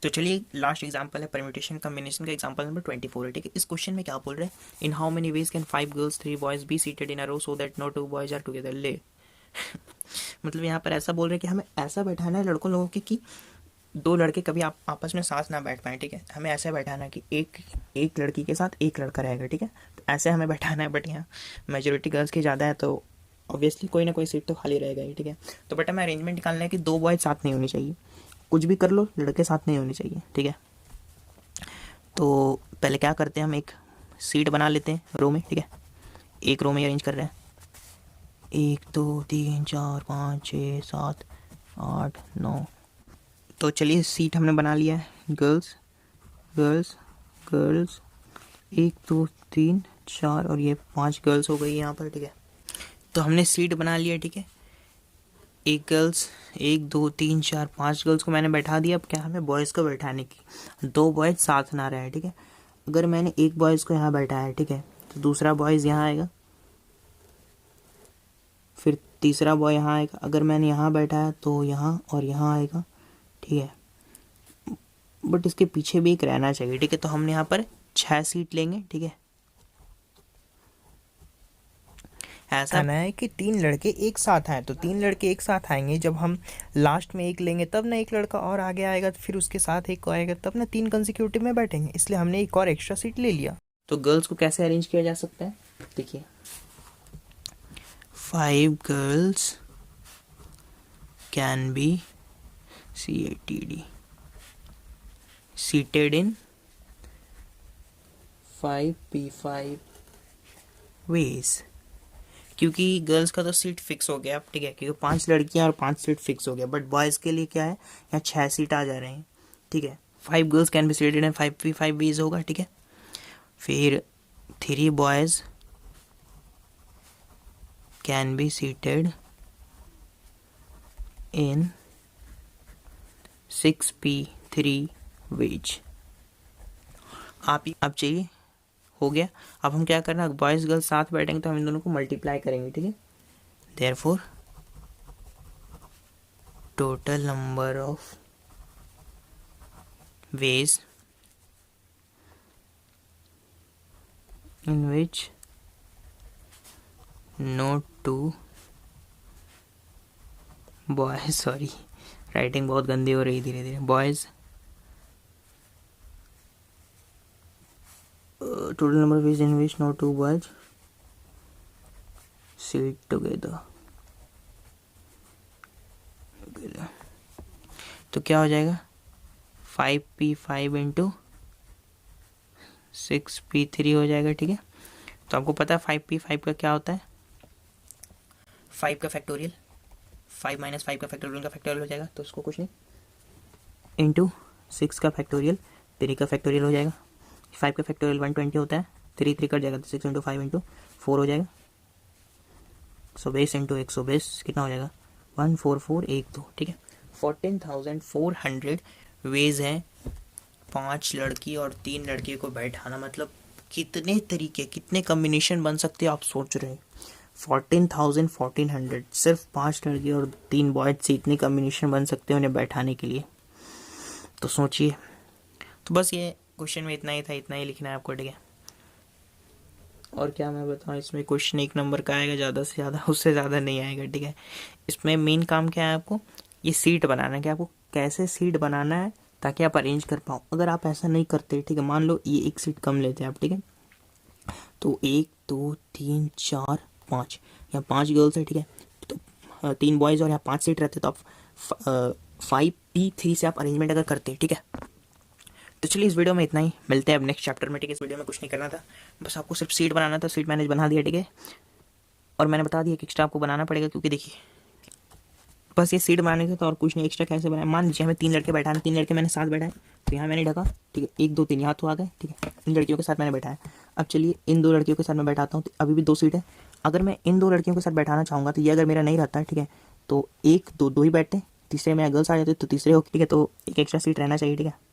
तो चलिए last example है परम्यूटेशन कॉम्बिनेशन का, एग्जांपल नंबर 24 है, ठीक है। इस क्वेश्चन में क्या बोल रहे हैं, in how many ways can 5 girls 3 boys be seated in a row so that no 2 boys are together ले। मतलब यहाँ पर ऐसा बोल रहे हैं कि हमें ऐसा बैठाना है लड़कों लोगों के कि दो लड़के कभी आप आपस में साथ ना बैठ पाए, ठीक है। हमें ऐसे बैठाना है कि एक एक लड़की के साथ एक लड़का रहेगा, ठीक है। तो ऐसे हमें बैठाना है, बट यहाँ मेजोरिटी गर्ल्स की ज़्यादा है तो ऑब्वियसली कोई ना कोई सीट तो खाली रहेगा ही, ठीक है। तो बट हमें अरेंजमेंट निकालना है कि दो बॉयज साथ नहीं होनी चाहिए, कुछ भी कर लो लड़के साथ नहीं होने चाहिए, ठीक है। तो पहले क्या करते हैं, हम एक सीट बना लेते हैं रो में, ठीक है। एक रो में अरेंज कर रहे हैं, 1 2 3 4 5 6 7 8 9। तो चलिए सीट हमने बना लिया है, गर्ल्स गर्ल्स गर्ल्स, 1 2 3 4 और ये 5 गर्ल्स हो गई यहाँ पर, ठीक है। तो हमने सीट बना लिया, ठीक है। एक गर्ल्स, 1 2 3 4 5 गर्ल्स को मैंने बैठा दिया। अब क्या हमें बॉयज़ को बैठाने की, दो बॉयज़ साथ ना रहे, ठीक है। अगर मैंने एक बॉयज़ को यहाँ बैठाया है, ठीक है, तो दूसरा बॉयज़ यहाँ आएगा, फिर तीसरा बॉय यहाँ आएगा। अगर मैंने यहाँ बैठाया तो यहाँ और यहाँ आएगा, ठीक है। बट इसके पीछे भी एक रहना चाहिए, ठीक है। तो हमने यहाँ पर 6 सीट लेंगे, ठीक है। ऐसा आना है कि तीन लड़के एक साथ आए, तो तीन लड़के एक साथ आएंगे। जब हम लास्ट में एक लेंगे तब ना एक लड़का और आगे आएगा, तो फिर उसके साथ एक को आएगा, तब ना तीन कंसेक्यूटिव में बैठेंगे। इसलिए हमने एक और एक्स्ट्रा सीट ले लिया। तो गर्ल्स को कैसे अरेंज किया जा सकता है, देखिए। 5 girls can B CATD seated in 5P5 ways। क्योंकि गर्ल्स का तो सीट फिक्स हो गया अब, ठीक है, क्योंकि 5 लड़कियां और 5 सीट फिक्स हो गया। बट बॉयज़ के लिए क्या है, यहाँ 6 सीट आ जा रहे हैं, ठीक है। 5 girls can be seated in 5P5 ways होगा, ठीक है। फिर 3 boys can be seated in 6P3 ways. आप चाहिए, हो गया। अब हम क्या करना, बॉयज़ गर्ल्स साथ बैठेंगे तो हम इन दोनों को मल्टीप्लाई करेंगे, ठीक है। Therefore total number of ways in which no two boys, sorry writing बहुत गंदी हो रही है धीरे धीरे, boys total number of ways in which no two boys sit together। तो क्या हो जाएगा, 5P5 इंटू 6P3 हो जाएगा, ठीक है। तो आपको पता है 5P5 का क्या होता है, 5 का फैक्टोरियल, 5 माइनस 5 का फैक्टोरियल, का फैक्टोरियल हो जाएगा, तो उसको कुछ नहीं, इंटू 6 का फैक्टोरियल, 3 का फैक्टोरियल हो जाएगा। 5 का फैक्टोरियल 120 होता है, 3 3 कट जाएगा तो 6 इंटू 5 इंटू 4 हो जाएगा। 120 इंटू 120 कितना हो जाएगा, 14412, ठीक है। 14,400 वेज हैं 5 लड़की और 3 लड़के को बैठाना। मतलब कितने तरीके, कितने कम्बिनेशन बन सकते हैं आप सोच रहे हैं। 14,100 सिर्फ 5 लड़के और 3 बॉयज से इतने कम्बिनेशन बन सकते हैं उन्हें बैठाने के लिए, तो सोचिए। तो बस ये क्वेश्चन में इतना ही था, इतना ही लिखना है आपको, ठीक है। और क्या मैं बताऊँ, इसमें क्वेश्चन 1 नंबर का आएगा ज़्यादा से ज़्यादा, उससे ज़्यादा नहीं आएगा, ठीक है। इसमें मेन काम क्या है, आपको ये सीट बनाना है कि आपको कैसे सीट बनाना है ताकि आप अरेंज कर पाओ। अगर आप ऐसा नहीं करते, ठीक है, मान लो ये एक सीट कम लेते हैं आप, ठीक है, तो 1 2 3 4 5, यहाँ 5 गर्ल्स है, ठीक है, तो 3 बॉयज़ और यहाँ 5 सीट रहते, तो आप 5P3 से आप अरेंजमेंट अगर करते, ठीक है। तो चलिए इस वीडियो में इतना ही, मिलते हैं अब नेक्स्ट चैप्टर में, ठीक है। इस वीडियो में कुछ नहीं करना था, बस आपको सिर्फ सीट बनाना था, सीट मैंने बना दिया, ठीक है। और मैंने बता दिया कि एक्स्ट्रा आपको बनाना पड़ेगा, क्योंकि देखिए बस ये सीट बनाने का, तो और कुछ नहीं। एक्स्ट्रा कैसे बनाए, मान लीजिए हमें 3 लड़के बैठाने, 3 लड़के मैंने साथ बैठाए, तो यहाँ मैंने ढका, ठीक है, 1 2 3 यहाँ तो आ गए, ठीक है। इन लड़कियों के साथ मैंने बैठाया। अब चलिए इन 2 लड़कियों के साथ मैं बैठाता हूँ, तो अभी भी 2 सीट है। अगर मैं इन 2 लड़कियों के साथ बैठाना चाहूँगा, तो ये अगर मेरा नहीं रहता है, ठीक है, तो 1 2 2 ही बैठते, तीसरे में गर्ल्स आ जाते तो तीसरे हो, ठीक है। तो एक एक्स्ट्रा सीट रहना चाहिए, ठीक है।